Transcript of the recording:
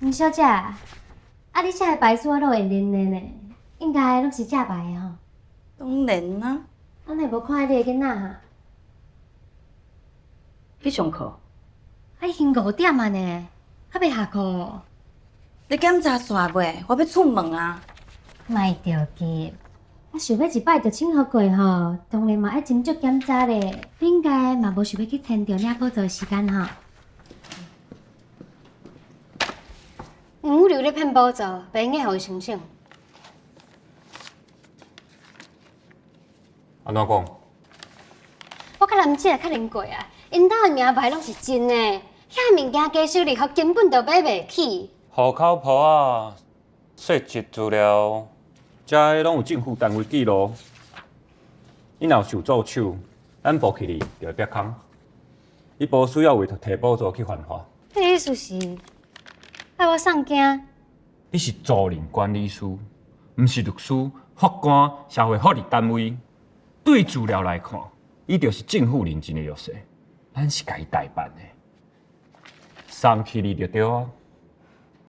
吴小姐，啊，你写的牌书我都会认的呢，应该拢是正牌的吼。当然啊，咱会无看你的囡仔哈？去上课。啊，已经5点啊呢，还未下课哦。你检查煞未？我要出门啊。莫着急，我想要一摆就请好过吼，当然嘛爱斟酌检查咧。你应该嘛无想要去牵着领补助时间吼。五六咧骗补助，袂用互伊申请。安怎讲？我甲男姐较认过啊，因兜的名牌拢是真的，遐物件加收入后根本就买袂起。户口簿啊、税籍资料，遮个拢有政府单位记录。你若有受做手，咱部起你就会瘪空。伊无需要为着提补助去犯法。迄意思是爱我送件？你是租赁管理师，毋是律师、法官、社会福利单位。对资料来看，伊就是政府认证的药师，咱是家己代办的。送去你就对啊。